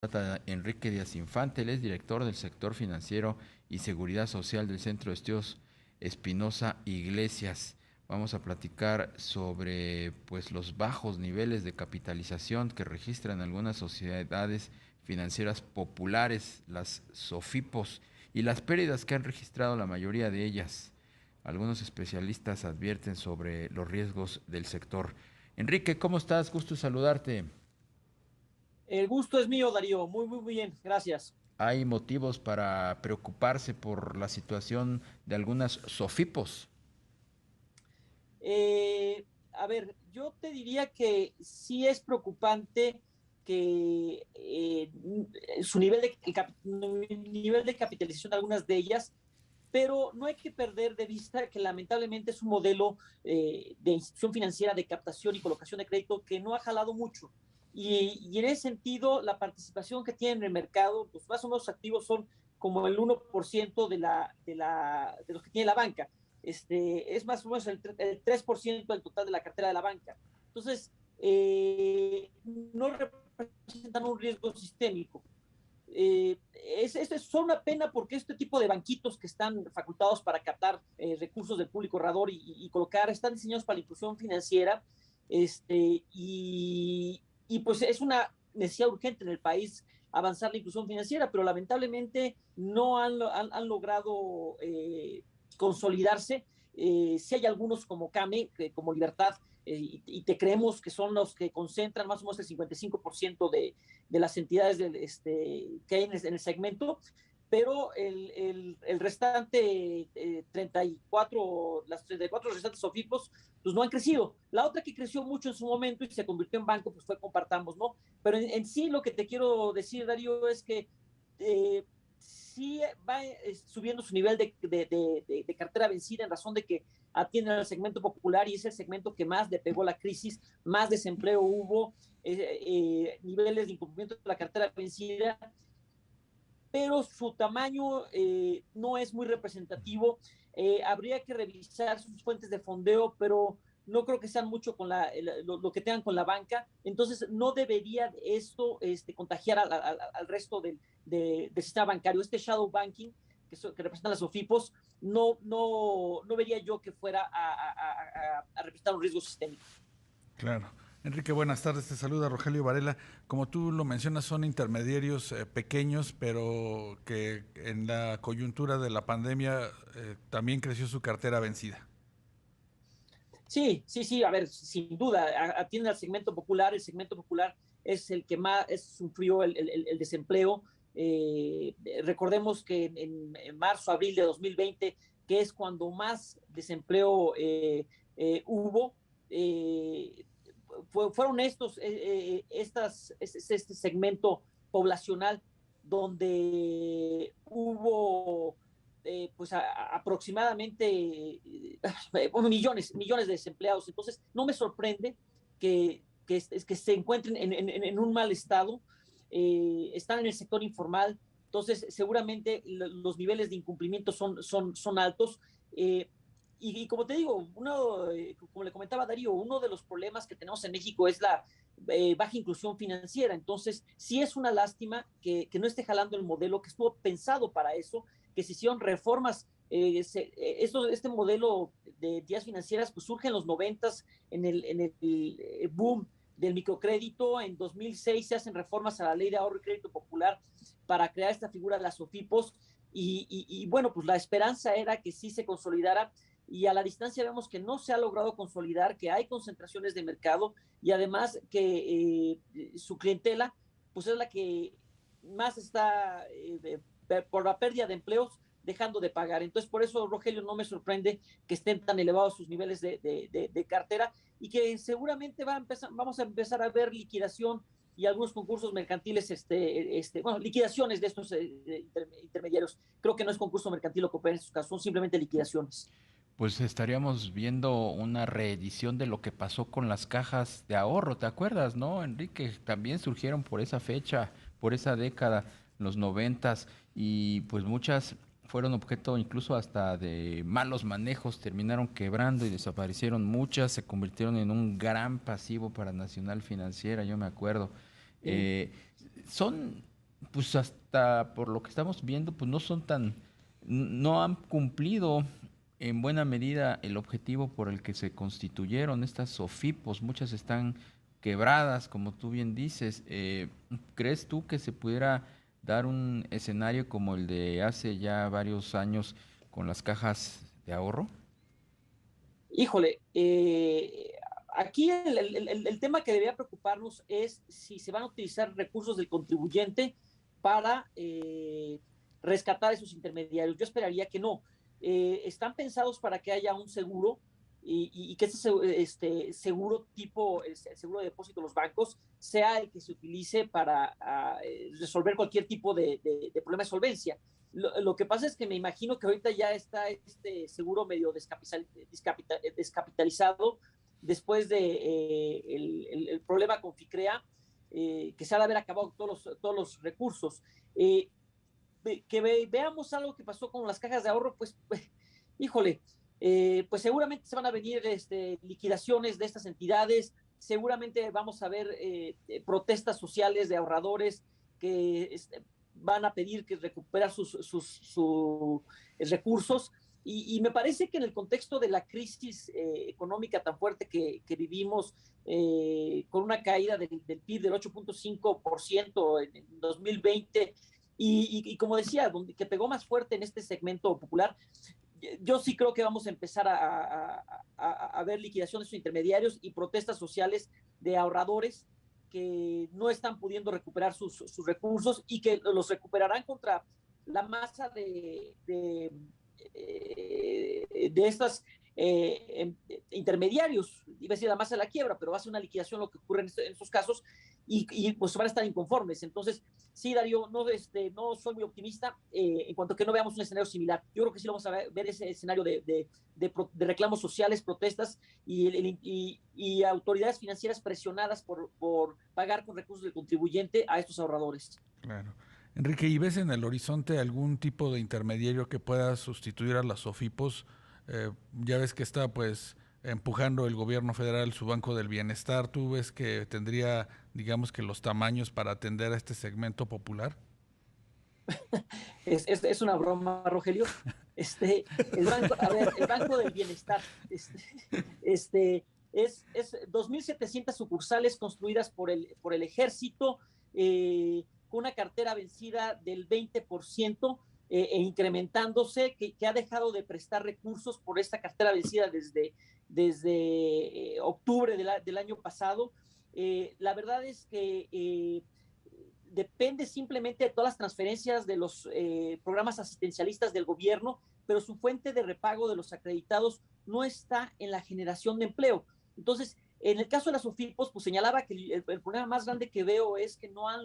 trata Enrique Díaz Infante, él es director del sector financiero y seguridad social del Centro de Estudios Espinosa Iglesias. Vamos a platicar sobre pues los bajos niveles de capitalización que registran algunas sociedades financieras populares, las SOFIPOS, y las pérdidas que han registrado la mayoría de ellas. Algunos especialistas advierten sobre los riesgos del sector. Enrique, ¿cómo estás? Gusto saludarte. El gusto es mío, Darío. Muy bien. Gracias. Hay motivos para preocuparse por la situación de algunas SOFIPOS. A ver, yo te diría que sí es preocupante que su nivel de capitalización de algunas de ellas, pero no hay que perder de vista que lamentablemente es un modelo de institución financiera de captación y colocación de crédito que no ha jalado mucho. Y en ese sentido, la participación que tiene en el mercado, pues más o menos activos son como el 1% de los que tiene la banca. Es más o menos el 3% del total de la cartera de la banca. Entonces, no representan un riesgo sistémico. Es una pena porque este tipo de banquitos que están facultados para captar recursos del público ahorrador y colocar, están diseñados para la inclusión financiera, y pues es una necesidad urgente en el país avanzar la inclusión financiera, pero lamentablemente no han logrado consolidarse. Si hay algunos como CAME, como Libertad, y te creemos que son los que concentran más o menos el 55% de las entidades que hay en el segmento, pero el restante 34, las 34 restantes SOFIPOS, pues no han crecido. La otra que creció mucho en su momento y se convirtió en banco, pues fue Compartamos, ¿no? Pero en sí lo que te quiero decir, Darío, es que sí va subiendo su nivel de cartera vencida en razón de que atienden al segmento popular y es el segmento que más le pegó la crisis, más desempleo hubo, niveles de incumplimiento de la cartera vencida, pero su tamaño no es muy representativo. Habría que revisar sus fuentes de fondeo, pero no creo que sean mucho con lo que tengan con la banca. Entonces, no debería esto contagiar al resto del sistema bancario. Este shadow banking que representan las OFIPOS, no vería yo que fuera a representar un riesgo sistémico. Claro. Enrique, buenas tardes. Te saluda Rogelio Varela. Como tú lo mencionas, son intermediarios pequeños, pero que en la coyuntura de la pandemia también creció su cartera vencida. Sí, a ver, sin duda, atiende al segmento popular. El segmento popular es el que más sufrió el desempleo. Recordemos que en marzo, abril de 2020, que es cuando más desempleo hubo, eh, fueron este segmento poblacional donde hubo pues aproximadamente millones de desempleados. Entonces, no me sorprende que se encuentren en un mal estado, están en el sector informal, entonces seguramente los niveles de incumplimiento son altos. Y como te digo, como le comentaba Darío, uno de los problemas que tenemos en México es la baja inclusión financiera. Entonces, sí es una lástima que no esté jalando el modelo que estuvo pensado para eso, que se hicieron reformas. Este modelo de entidades financieras pues surge en los noventas en el boom del microcrédito. En 2006 se hacen reformas a la ley de ahorro y crédito popular para crear esta figura de las SOFIPOS y bueno, pues la esperanza era que sí se consolidara y a la distancia vemos que no se ha logrado consolidar, que hay concentraciones de mercado y además que su clientela pues es la que más está por la pérdida de empleos dejando de pagar. Entonces, por eso, Rogelio, no me sorprende que estén tan elevados sus niveles de cartera y que seguramente vamos a empezar a ver liquidación y algunos concursos mercantiles, bueno, liquidaciones de estos intermediarios. Creo que no es concurso mercantil lo que opera en estos casos, son simplemente liquidaciones. Pues estaríamos viendo una reedición de lo que pasó con las cajas de ahorro, ¿te acuerdas, no, Enrique? También surgieron por esa fecha, por esa década, los noventas, y pues muchas fueron objeto incluso hasta de malos manejos, terminaron quebrando y desaparecieron muchas, se convirtieron en un gran pasivo para Nacional Financiera, yo me acuerdo. Sí. Eh, son pues hasta por lo que estamos viendo, pues no han cumplido en buena medida el objetivo por el que se constituyeron estas SOFIPOS. Muchas están quebradas, como tú bien dices. ¿Crees tú que se pudiera dar un escenario como el de hace ya varios años con las cajas de ahorro? Híjole, aquí el tema que debería preocuparnos es si se van a utilizar recursos del contribuyente para rescatar esos intermediarios. Yo esperaría que no. Están pensados para que haya un seguro y que este seguro tipo, el seguro de depósito de los bancos, sea el que se utilice para resolver cualquier tipo de problema de solvencia. Lo que pasa es que me imagino que ahorita ya está este seguro medio descapitalizado después de el problema con FICREA, que se ha de haber acabado todos los recursos. Veamos algo que pasó con las cajas de ahorro, pues, híjole, pues seguramente se van a venir liquidaciones de estas entidades, seguramente vamos a ver protestas sociales de ahorradores que van a pedir que recuperar sus recursos. Y me parece que en el contexto de la crisis económica tan fuerte que vivimos, con una caída del PIB del 8.5% en 2020, y como decía, que pegó más fuerte en este segmento popular, yo sí creo que vamos a empezar a ver liquidaciones de intermediarios y protestas sociales de ahorradores que no están pudiendo recuperar sus recursos y que los recuperarán contra la masa de estas intermediarios. Iba a decir la masa de la quiebra, pero va a ser una liquidación lo que ocurre en estos casos y pues van a estar inconformes. Entonces, sí, Darío, no soy muy optimista en cuanto a que no veamos un escenario similar. Yo creo que sí lo vamos a ver ese escenario de reclamos sociales, protestas y autoridades financieras presionadas por pagar con recursos del contribuyente a estos ahorradores. Claro. Enrique, ¿y ves en el horizonte algún tipo de intermediario que pueda sustituir a las SOFIPOS? Ya ves que está pues empujando el gobierno federal su Banco del Bienestar. ¿Tú ves que tendría, digamos que los tamaños para atender a este segmento popular? Es una broma, Rogelio. El Banco del Bienestar, es 2.700 sucursales construidas por el ejército, con una cartera vencida del 20%, e incrementándose, que ha dejado de prestar recursos por esta cartera vencida desde octubre del año pasado. La verdad es que depende simplemente de todas las transferencias de los programas asistencialistas del gobierno, pero su fuente de repago de los acreditados no está en la generación de empleo. Entonces, en el caso de las SOFIPOS, pues señalaba que el problema más grande que veo es que no han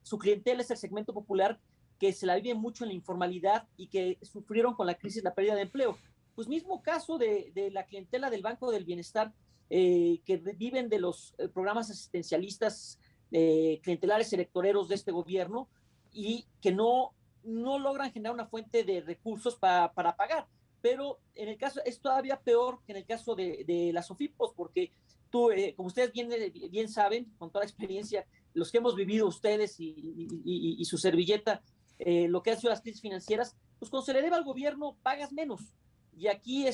su clientela es el segmento popular, que se la vive mucho en la informalidad y que sufrieron con la crisis la pérdida de empleo. Pues mismo caso de la clientela del Banco del Bienestar, que viven de los programas asistencialistas clientelares electoreros de este gobierno y que no logran generar una fuente de recursos para pagar. Pero en el caso, es todavía peor que en el caso de las SOFIPOS, porque tú, como ustedes bien saben, con toda la experiencia, los que hemos vivido ustedes y su servilleta, lo que han sido las crisis financieras, pues cuando se le debe al gobierno pagas menos. Y aquí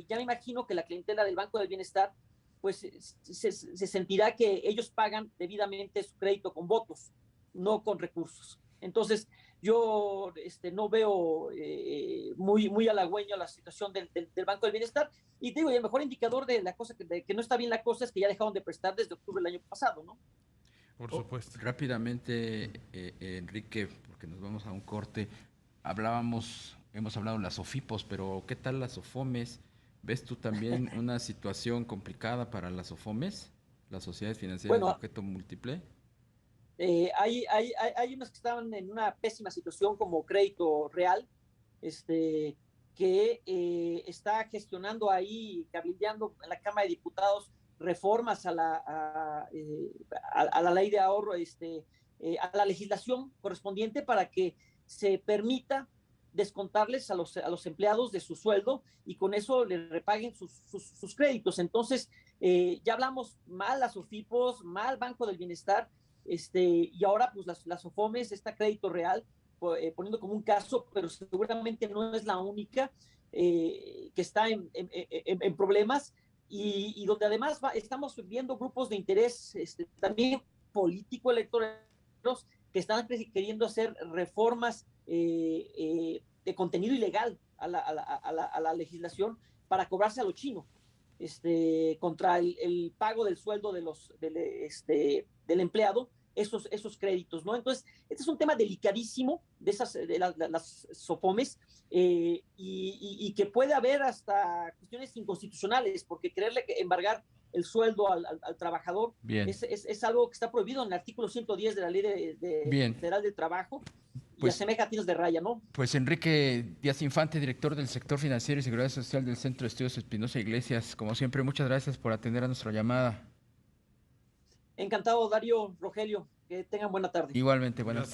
ya me imagino que la clientela del Banco del Bienestar pues se sentirá que ellos pagan debidamente su crédito con votos, no con recursos. Entonces, yo no veo muy halagüeño la situación del Banco del Bienestar. Y digo, y el mejor indicador de la cosa que no está bien la cosa es que ya dejaron de prestar desde octubre del año pasado, ¿no? Por supuesto. Rápidamente, Enrique, porque nos vamos a un corte, hemos hablado de las SOFIPOS, pero ¿qué tal las SOFOMES? ¿Ves tú también una situación complicada para las SOFOMES, las sociedades financieras de objeto múltiple? Hay unas que estaban en una pésima situación como Crédito Real, que está gestionando ahí, cabildeando en la Cámara de Diputados reformas a la ley de ahorro, a la legislación correspondiente para que se permita descontarles a los empleados de su sueldo y con eso le repaguen sus créditos. Entonces, ya hablamos mal a SOFIPOS, mal Banco del Bienestar, y ahora pues las SOFOMES, está Crédito Real, poniendo como un caso, pero seguramente no es la única que está en problemas y donde además estamos viendo grupos de interés también político electorales que están queriendo hacer reformas de contenido ilegal a la legislación para cobrarse a lo chino, contra el pago del sueldo del empleado, esos créditos, ¿no? Entonces, este es un tema delicadísimo de las SOFOMES, y que puede haber hasta cuestiones inconstitucionales, porque quererle embargar el sueldo al trabajador es algo que está prohibido en el artículo 110 de la Ley Federal del Trabajo, y asemeja a tiros de raya, ¿no? Pues Enrique Díaz Infante, director del sector financiero y seguridad social del Centro de Estudios Espinosa Iglesias, como siempre, muchas gracias por atender a nuestra llamada. Encantado, Darío, Rogelio, que tengan buena tarde. Igualmente, buenas tardes.